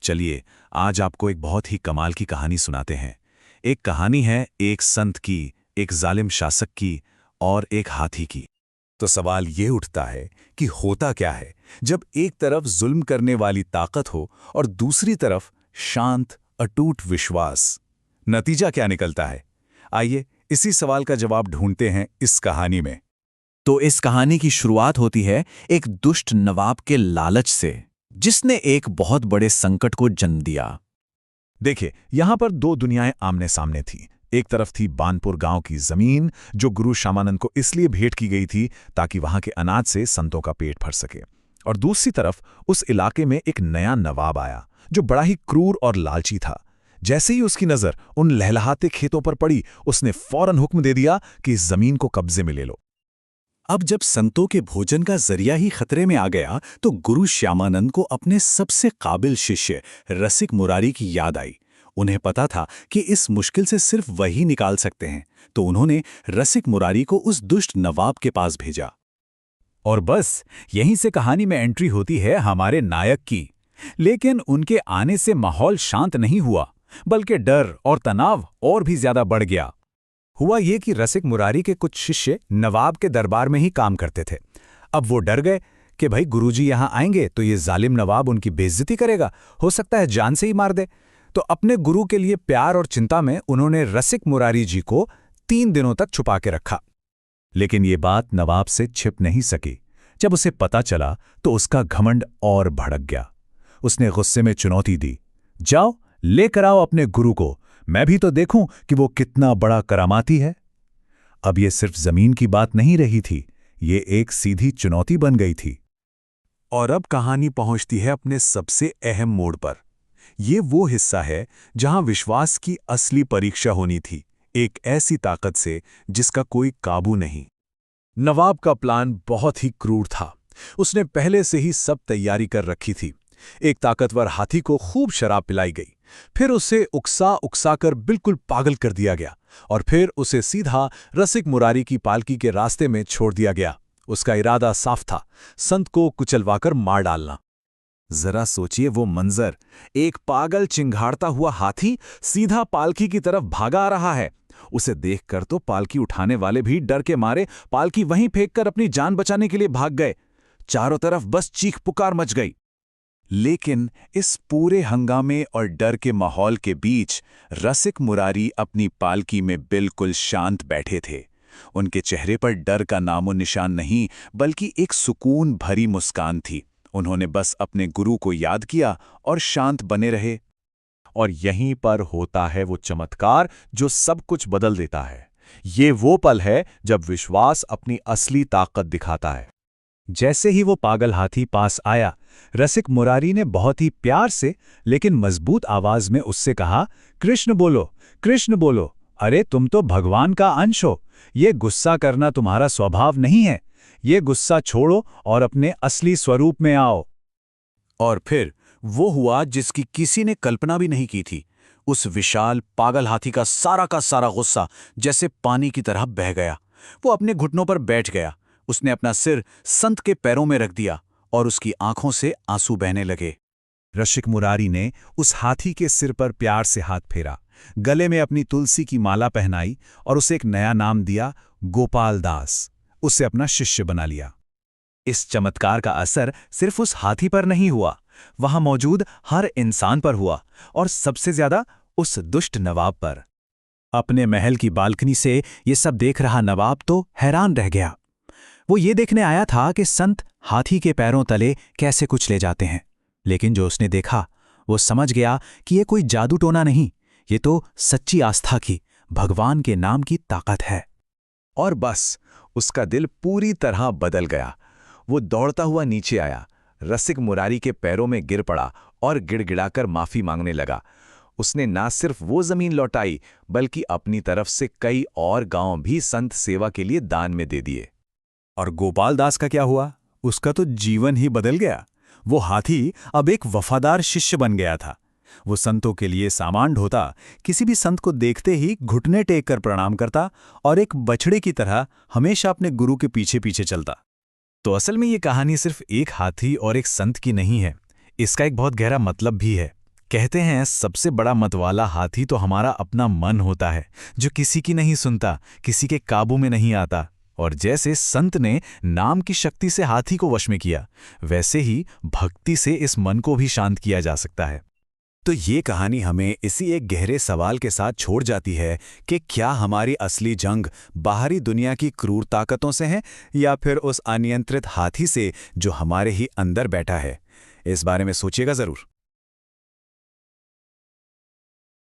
चलिए आज आपको एक बहुत ही कमाल की कहानी सुनाते हैं। एक कहानी है एक संत की, एक जालिम शासक की और एक हाथी की। तो सवाल ये उठता है कि होता क्या है जब एक तरफ जुल्म करने वाली ताकत हो और दूसरी तरफ शांत अटूट विश्वास। नतीजा क्या निकलता है? आइए इसी सवाल का जवाब ढूंढते हैं इस कहानी में। तो इस कहानी की शुरुआत होती है एक दुष्ट नवाब के लालच से, जिसने एक बहुत बड़े संकट को जन्म दिया। देखिए, यहां पर दो दुनियाएं आमने सामने थी। एक तरफ थी बानपुर गांव की जमीन, जो गुरु श्यामानंद को इसलिए भेंट की गई थी ताकि वहां के अनाज से संतों का पेट भर सके। और दूसरी तरफ उस इलाके में एक नया नवाब आया, जो बड़ा ही क्रूर और लालची था। जैसे ही उसकी नजर उन लहलहाते खेतों पर पड़ी, उसने फौरन हुक्म दे दिया कि इस जमीन को कब्जे में ले लो। अब जब संतों के भोजन का जरिया ही खतरे में आ गया, तो गुरु श्यामानंद को अपने सबसे काबिल शिष्य रसिक मुरारी की याद आई। उन्हें पता था कि इस मुश्किल से सिर्फ वही निकाल सकते हैं, तो उन्होंने रसिक मुरारी को उस दुष्ट नवाब के पास भेजा। और बस यहीं से कहानी में एंट्री होती है हमारे नायक की। लेकिन उनके आने से माहौल शांत नहीं हुआ, बल्कि डर और तनाव और भी ज्यादा बढ़ गया। हुआ ये कि रसिक मुरारी के कुछ शिष्य नवाब के दरबार में ही काम करते थे। अब वो डर गए कि भाई गुरुजी यहां आएंगे तो ये जालिम नवाब उनकी बेइज्जती करेगा, हो सकता है जान से ही मार दे। तो अपने गुरु के लिए प्यार और चिंता में उन्होंने रसिक मुरारी जी को 3 दिनों तक छुपा के रखा। लेकिन ये बात नवाब से छिप नहीं सकी। जब उसे पता चला तो उसका घमंड और भड़क गया। उसने गुस्से में चुनौती दी, जाओ लेकर आओ अपने गुरु को, मैं भी तो देखूं कि वो कितना बड़ा करामाती है। अब ये सिर्फ जमीन की बात नहीं रही थी, ये एक सीधी चुनौती बन गई थी। और अब कहानी पहुंचती है अपने सबसे अहम मोड़ पर। ये वो हिस्सा है जहां विश्वास की असली परीक्षा होनी थी, एक ऐसी ताकत से जिसका कोई काबू नहीं। नवाब का प्लान बहुत ही क्रूर था। उसने पहले से ही सब तैयारी कर रखी थी। एक ताकतवर हाथी को खूब शराब पिलाई गई, फिर उसे उकसा कर बिल्कुल पागल कर दिया गया, और फिर उसे सीधा रसिक मुरारी की पालकी के रास्ते में छोड़ दिया गया। उसका इरादा साफ था, संत को कुचलवाकर मार डालना। जरा सोचिए वो मंजर, एक पागल चिंघाड़ता हुआ हाथी सीधा पालकी की तरफ भागा आ रहा है। उसे देखकर तो पालकी उठाने वाले भी डर के मारे पालकी वहीं फेंककर अपनी जान बचाने के लिए भाग गए। चारों तरफ बस चीख पुकार मच गई। लेकिन इस पूरे हंगामे और डर के माहौल के बीच रसिक मुरारी अपनी पालकी में बिल्कुल शांत बैठे थे। उनके चेहरे पर डर का नामो निशान नहीं, बल्कि एक सुकून भरी मुस्कान थी। उन्होंने बस अपने गुरु को याद किया और शांत बने रहे। और यहीं पर होता है वो चमत्कार जो सब कुछ बदल देता है। ये वो पल है जब विश्वास अपनी असली ताकत दिखाता है। जैसे ही वो पागल हाथी पास आया, रसिक मुरारी ने बहुत ही प्यार से लेकिन मजबूत आवाज में उससे कहा, कृष्ण बोलो, कृष्ण बोलो। अरे तुम तो भगवान का अंश हो, ये गुस्सा करना तुम्हारा स्वभाव नहीं है। ये गुस्सा छोड़ो और अपने असली स्वरूप में आओ। और फिर वो हुआ जिसकी किसी ने कल्पना भी नहीं की थी। उस विशाल पागल हाथी का सारा गुस्सा जैसे पानी की तरह बह गया। वो अपने घुटनों पर बैठ गया। उसने अपना सिर संत के पैरों में रख दिया और उसकी आंखों से आंसू बहने लगे। रसिक मुरारी ने उस हाथी के सिर पर प्यार से हाथ फेरा, गले में अपनी तुलसी की माला पहनाई और उसे एक नया नाम दिया, गोपाल दास। उसे अपना शिष्य बना लिया। इस चमत्कार का असर सिर्फ उस हाथी पर नहीं हुआ, वहां मौजूद हर इंसान पर हुआ, और सबसे ज्यादा उस दुष्ट नवाब पर। अपने महल की बालकनी से ये सब देख रहा नवाब तो हैरान रह गया। वो ये देखने आया था कि संत हाथी के पैरों तले कैसे कुछ ले जाते हैं, लेकिन जो उसने देखा वो समझ गया कि ये कोई जादू टोना नहीं, ये तो सच्ची आस्था की, भगवान के नाम की ताकत है। और बस उसका दिल पूरी तरह बदल गया। वो दौड़ता हुआ नीचे आया, रसिक मुरारी के पैरों में गिर पड़ा और गिड़गिड़ाकर माफी मांगने लगा। उसने ना सिर्फ वो जमीन लौटाई, बल्कि अपनी तरफ से कई और गांव भी संत सेवा के लिए दान में दे दिए। और गोपाल दास का क्या हुआ? उसका तो जीवन ही बदल गया। वो हाथी अब एक वफादार शिष्य बन गया था। वो संतों के लिए सामान ढोता, किसी भी संत को देखते ही घुटने टेक कर प्रणाम करता और एक बछड़े की तरह हमेशा अपने गुरु के पीछे पीछे चलता। तो असल में ये कहानी सिर्फ एक हाथी और एक संत की नहीं है, इसका एक बहुत गहरा मतलब भी है। कहते हैं सबसे बड़ा मतवाला हाथी तो हमारा अपना मन होता है, जो किसी की नहीं सुनता, किसी के काबू में नहीं आता। और जैसे संत ने नाम की शक्ति से हाथी को वश में किया, वैसे ही भक्ति से इस मन को भी शांत किया जा सकता है। तो ये कहानी हमें इसी एक गहरे सवाल के साथ छोड़ जाती है कि क्या हमारी असली जंग बाहरी दुनिया की क्रूर ताकतों से है या फिर उस अनियंत्रित हाथी से जो हमारे ही अंदर बैठा है। इस बारे में सोचिएगा जरूर।